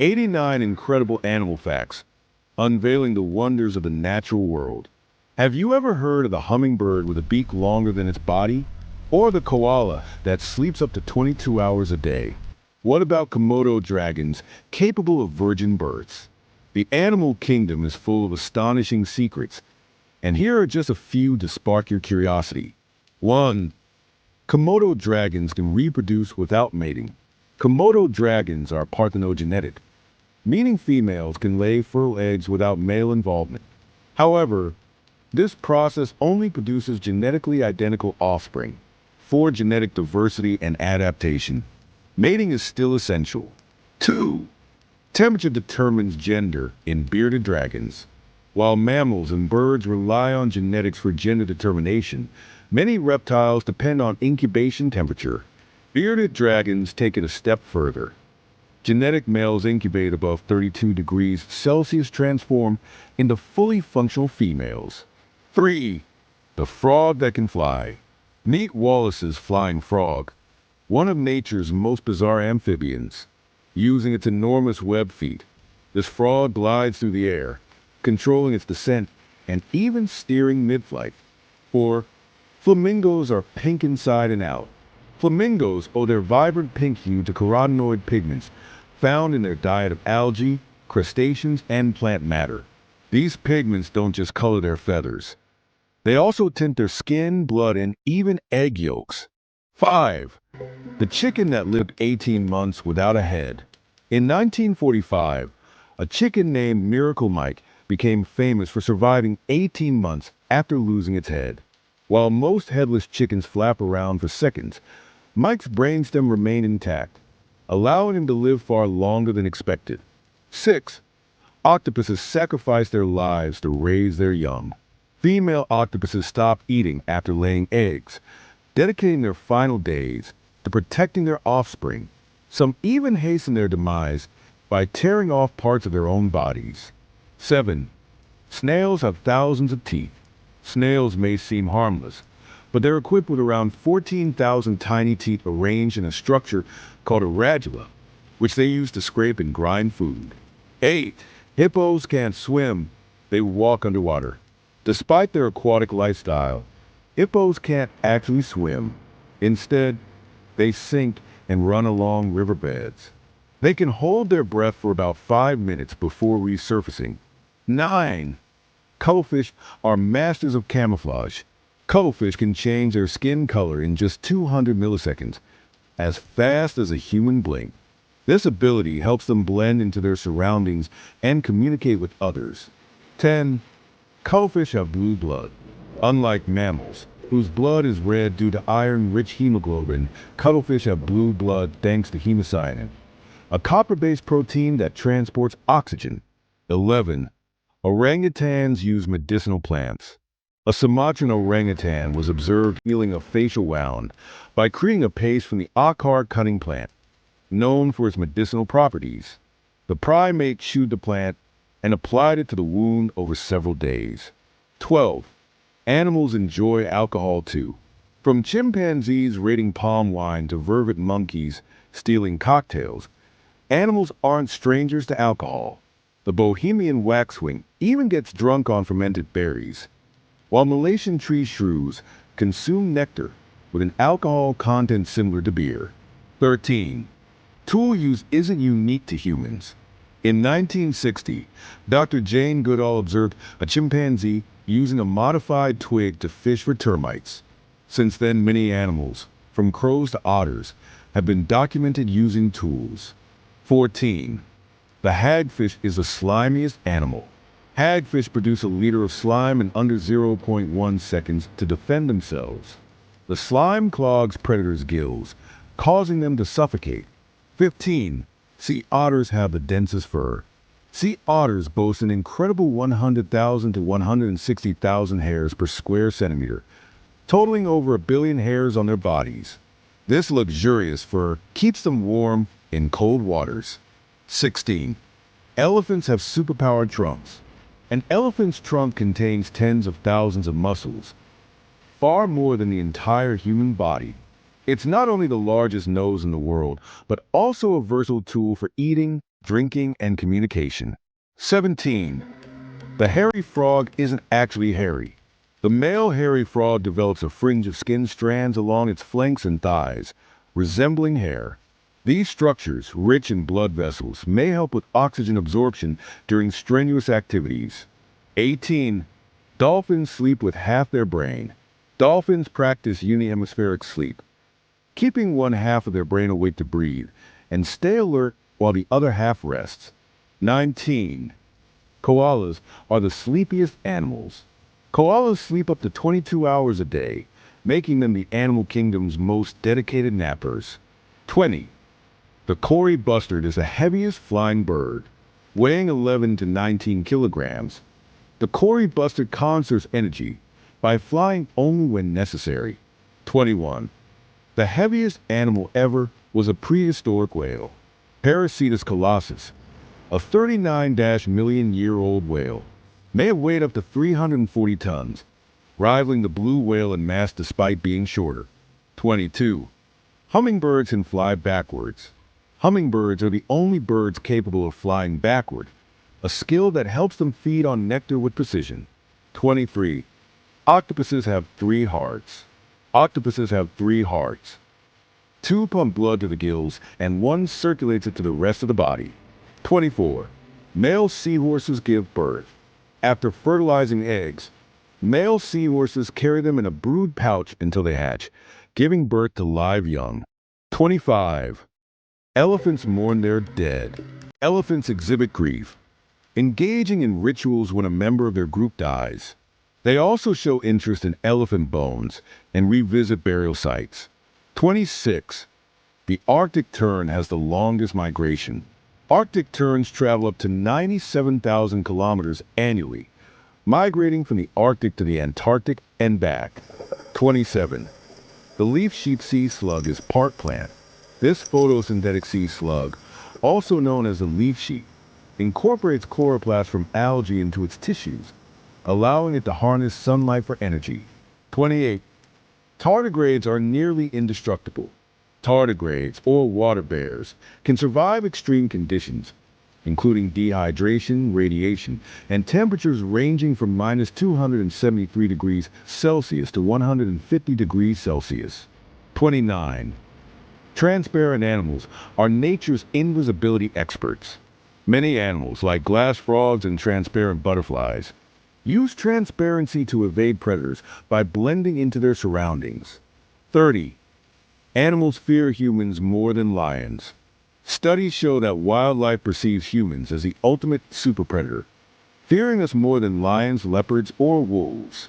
89 Incredible Animal Facts, unveiling the wonders of the natural world. Have you ever heard of the hummingbird with a beak longer than its body? Or the koala that sleeps up to 22 hours a day? What about Komodo dragons capable of virgin births? The animal kingdom is full of astonishing secrets, and here are just a few to spark your curiosity. 1. Komodo dragons can reproduce without mating. Komodo dragons are parthenogenetic, meaning females can lay fertile eggs without male involvement. However, this process only produces genetically identical offspring. For genetic diversity and adaptation, mating is still essential. 2. Temperature determines gender in bearded dragons. While mammals and birds rely on genetics for gender determination, many reptiles depend on incubation temperature. Bearded dragons take it a step further. Genetic males incubate above 32 degrees Celsius transform into fully functional females. 3. The frog that can fly. Meet Wallace's flying frog, one of nature's most bizarre amphibians. Using its enormous web feet, this frog glides through the air, controlling its descent and even steering mid-flight. 4. Flamingos are pink inside and out. Flamingos owe their vibrant pink hue to carotenoid pigments found in their diet of algae, crustaceans, and plant matter. These pigments don't just color their feathers. They also tint their skin, blood, and even egg yolks. 5. The chicken that lived 18 months without a head. In 1945, a chicken named Miracle Mike became famous for surviving 18 months after losing its head. While most headless chickens flap around for seconds, Mike's brainstem remained intact, allowing him to live far longer than expected. 6. Octopuses sacrifice their lives to raise their young. Female octopuses stop eating after laying eggs, dedicating their final days to protecting their offspring. Some even hasten their demise by tearing off parts of their own bodies. 7. Snails have thousands of teeth. Snails may seem harmless, but they're equipped with around 14,000 tiny teeth arranged in a structure called a radula, which they use to scrape and grind food. 8. Hippos can't swim, they walk underwater. Despite their aquatic lifestyle, hippos can't actually swim. Instead, they sink and run along riverbeds. They can hold their breath for about 5 minutes before resurfacing. 9. Cuttlefish are masters of camouflage. Cuttlefish can change their skin color in just 200 milliseconds, as fast as a human blink. This ability helps them blend into their surroundings and communicate with others. 10. Cuttlefish have blue blood. Unlike mammals, whose blood is red due to iron-rich hemoglobin, cuttlefish have blue blood thanks to hemocyanin, a copper-based protein that transports oxygen. 11. Orangutans use medicinal plants. A Sumatran orangutan was observed healing a facial wound by creating a paste from the akar cutting plant, known for its medicinal properties. The primate chewed the plant and applied it to the wound over several days. 12. Animals enjoy alcohol too. From chimpanzees raiding palm wine to vervet monkeys stealing cocktails, animals aren't strangers to alcohol. The Bohemian waxwing even gets drunk on fermented berries, while Malaysian tree shrews consume nectar with an alcohol content similar to beer. 13. Tool use isn't unique to humans. In 1960, Dr. Jane Goodall observed a chimpanzee using a modified twig to fish for termites. Since then, many animals, from crows to otters, have been documented using tools. 14. The hagfish is the slimiest animal. Hagfish produce a liter of slime in under 0.1 seconds to defend themselves. The slime clogs predators' gills, causing them to suffocate. 15. Sea otters have the densest fur. Sea otters boast an incredible 100,000 to 160,000 hairs per square centimeter, totaling over 1 billion hairs on their bodies. This luxurious fur keeps them warm in cold waters. 16. Elephants have superpowered trunks. An elephant's trunk contains tens of thousands of muscles, far more than the entire human body. It's not only the largest nose in the world, but also a versatile tool for eating drinking, and communication. 17. The hairy frog isn't actually hairy. The male hairy frog develops a fringe of skin strands along its flanks and thighs, resembling hair. These structures, rich in blood vessels, may help with oxygen absorption during strenuous activities. 18. Dolphins sleep with half their brain. Dolphins practice unihemispheric sleep, keeping one half of their brain awake to breathe, and stay alert while the other half rests. 19. Koalas are the sleepiest animals. Koalas sleep up to 22 hours a day, making them the animal kingdom's most dedicated nappers. 20. The Cory bustard is the heaviest flying bird, weighing 11 to 19 kilograms. The Cory bustard conserves energy by flying only when necessary. 21. The heaviest animal ever was a prehistoric whale, Paracetus colossus, a 39-million-year-old whale. May have weighed up to 340 tons, rivaling the blue whale in mass despite being shorter. 22. Hummingbirds can fly backwards. Hummingbirds are the only birds capable of flying backward, a skill that helps them feed on nectar with precision. 23. Octopuses have 3 hearts. Octopuses have 3 hearts. 2 pump blood to the gills, and 1 circulates it to the rest of the body. 24. Male seahorses give birth. After fertilizing eggs, male seahorses carry them in a brood pouch until they hatch, giving birth to live young. 25. Elephants mourn their dead. Elephants exhibit grief, engaging in rituals when a member of their group dies. They also show interest in elephant bones and revisit burial sites. 26. The Arctic tern has the longest migration. Arctic terns travel up to 97,000 kilometers annually, migrating from the Arctic to the Antarctic and back. 27. The leaf-sheath sea slug is part plant. This photosynthetic sea slug, also known as the leaf sheath, incorporates chloroplasts from algae into its tissues, allowing it to harness sunlight for energy. 28. Tardigrades are nearly indestructible. Tardigrades, or water bears, can survive extreme conditions, including dehydration, radiation, and temperatures ranging from minus 273 degrees Celsius to 150 degrees Celsius. 29. Transparent animals are nature's invisibility experts. Many animals, like glass frogs and transparent butterflies, use transparency to evade predators by blending into their surroundings. 30. Animals fear humans more than lions. Studies show that wildlife perceives humans as the ultimate superpredator, fearing us more than lions, leopards, or wolves.